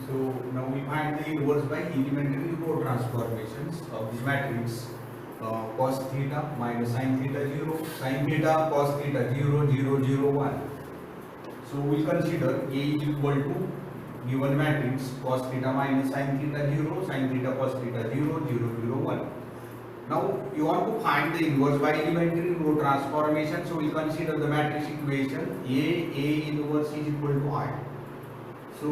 So now we find the inverse by elementary row transformations of this matrix. Cos theta minus sin theta 0, sin theta cos theta 0, 0, 0, 1. So we consider A is equal to given matrix cos theta minus sin theta 0, sin theta cos theta 0, 0, 0, 1. Now you want to find the inverse by elementary row transformation. So we consider the matrix equation A inverse is equal to I. So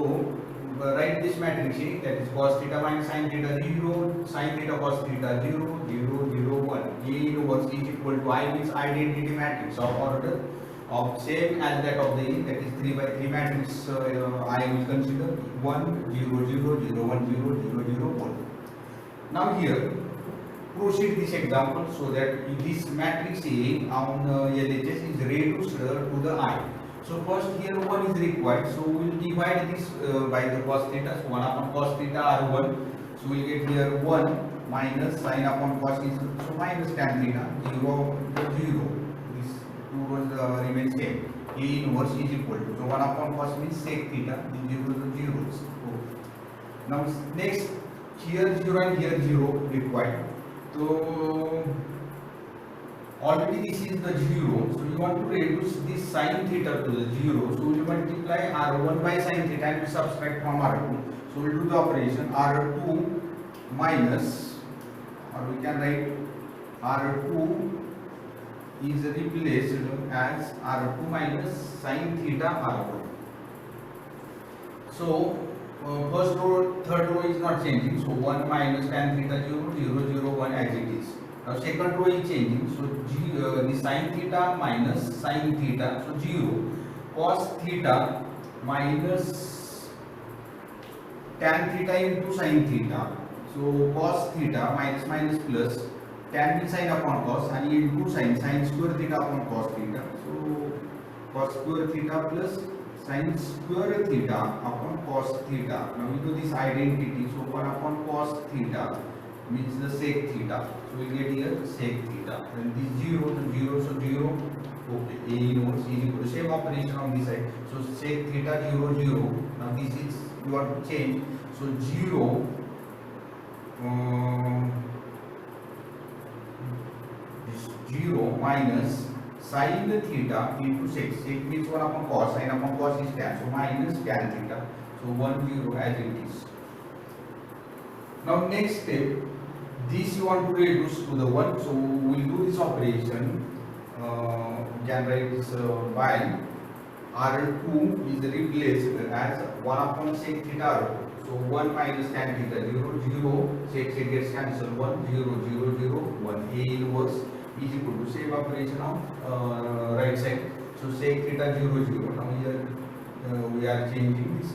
write this matrix A, that is cos theta minus sin theta 0, sin theta cos theta 0, 0, 0, 1. A inverse is equal to I means identity matrix of order of same as that of the A, that is 3 by 3 matrix. I will consider 1, 0, 0, 0, 1, 0, 0, 0, 1. Now here proceed this example so that this matrix A on LHS is reduced to the I. So first here 1 is required, so we will divide this by the cos theta, so 1 upon cos theta R1, so we will get here 1 minus sin upon cos is so minus tan theta 0 to 0, this 2 will remain same. A inverse is equal to, so 1 upon cos means sec theta, the 0 to 0. So now next here 0 and here 0 required. So already this is the 0, so you want to reduce this sin theta to the 0, so we will multiply R1 by sin theta and we subtract from R2. So we will do the operation R2 minus, or we can write R2 is replaced as R2 minus sin theta R1. So first row, third row is not changing, so 1 minus tan theta 0, 0, 0, 1 as it is. Now second row is changing, so the sin theta minus sin theta, so 0, cos theta minus tan theta into sin theta, so cos theta minus minus plus, tan means sin upon cos and into sin square theta upon cos theta, so cos square theta plus sin square theta upon cos theta. Now we do this identity, so 1 upon cos theta means the sec theta, so we get here sec theta, and this 0 to 0, so 0, okay, A inverse is equal to same operation on this side, so sec theta 0, 0, now this is you want to change, so 0 this 0 minus sin theta into sec, sec means 1 upon cos, sin upon cos is tan, so minus tan theta, so 1, 0 as it is. Now next step, this you want to reduce to the 1, so we will do this operation, we can write this by R2 is replaced as 1 upon sec theta R2, so 1 minus tan theta 0, 0, sec gets cancelled, 1, 0, 0, 0, 1, A inverse is equal to same operation on right side, so sec theta 0, 0, now here we are changing this,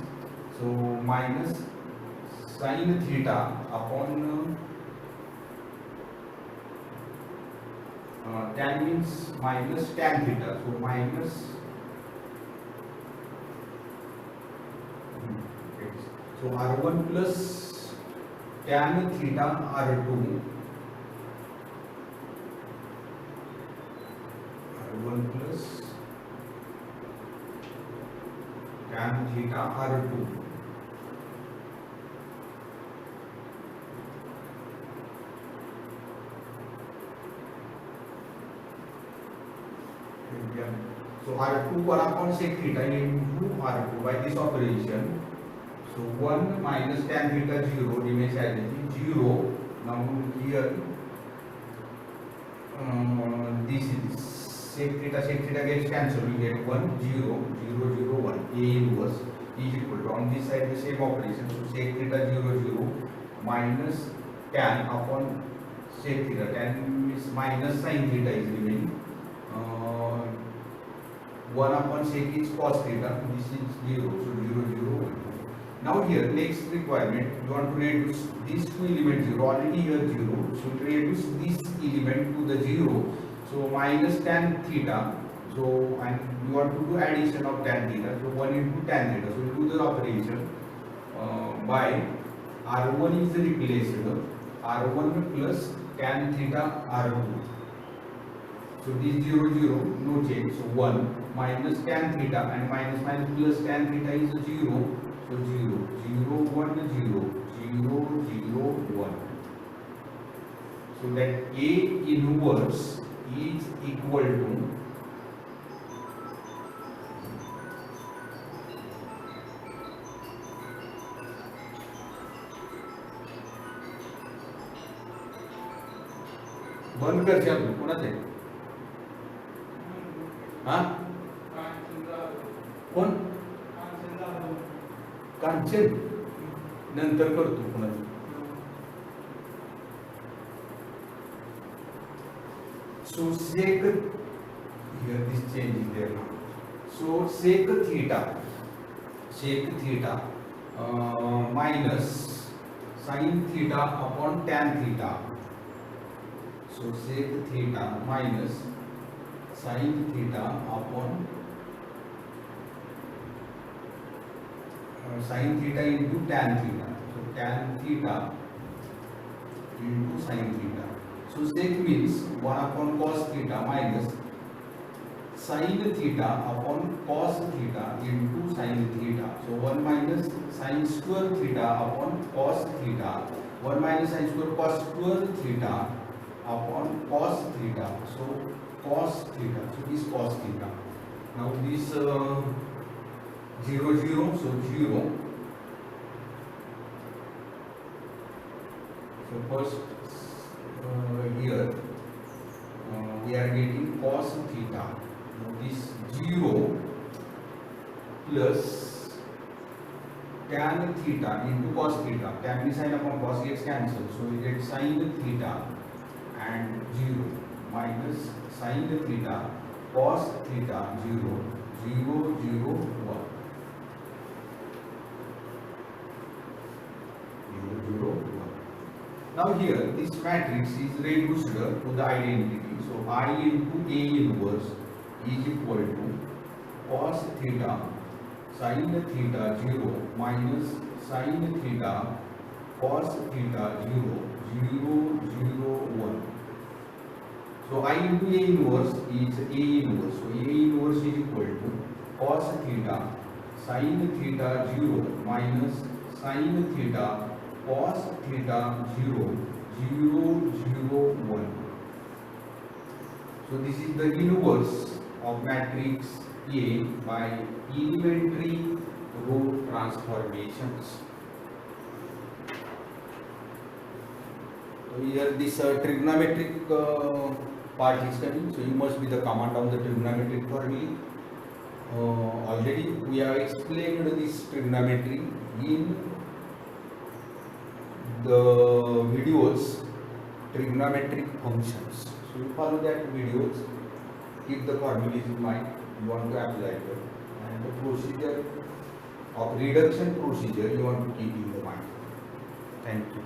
so minus sin theta upon tan means minus tan theta, so minus so R1 plus tan theta R2, R1 plus tan theta R2. So R2 1 upon sec theta into R2 by this operation. So 1 minus tan theta 0 remains as it is 0. Now here this is sec theta gets cancelled. We get 1, 0, 0, 0, 1. A inverse is equal to, on this side the same operation. So sec theta 0, 0 minus tan upon sec theta. Tan is minus sin theta is remaining. 1 upon sec is cos theta, this is 0, so 0, 0, 1. Now here next requirement, you want to reduce these two elements 0, already here 0, so to reduce this element to the 0, so minus tan theta, so and you want to do addition of tan theta, so 1 into tan theta, so you do the operation by R1 is replaced, R1 plus tan theta R2. So this 0 0 no change, so 1 minus tan theta, and minus minus plus tan theta is 0, so 0 0 1 0 0 0 1. So that A inverse is equal to बंद कर कोणाचे हा कोण कांचन नंतर करतो कोणाचं so sec here this change is there now so sec theta minus sin theta upon tan theta. So sec theta minus sin theta upon sin theta into tan theta. So tan theta into sin theta. So sec means 1 upon cos theta minus sin theta upon cos theta into sin theta. So 1 minus sin square theta upon cos theta. 1 minus sin square cos square theta upon cos theta. So cos theta. So this cos theta. Now this 0 0. So 0. So first here we are getting cos theta. Now this 0 plus tan theta into cos theta. Tan is sin upon cos gets cancelled. So we get sin theta and 0 minus sin theta cos theta 0 0 0 1. 0 0 1. Now here this matrix is reduced to the identity. So I into A inverse is equal to cos theta sin theta 0 minus sin theta cos theta 0 0 0 1. So I into A inverse is A inverse. So A inverse is equal to cos theta sin theta 0 minus sin theta cos theta 0 0 0 1. So this is the inverse of matrix A by elementary row transformations. So here this trigonometric part is coming. So you must be the command of the trigonometric formula. Already we have explained this trigonometry in the videos trigonometric functions. So you follow that videos, keep the formula in mind, you want to apply it, and the procedure of reduction procedure you want to keep in the mind. Thank you.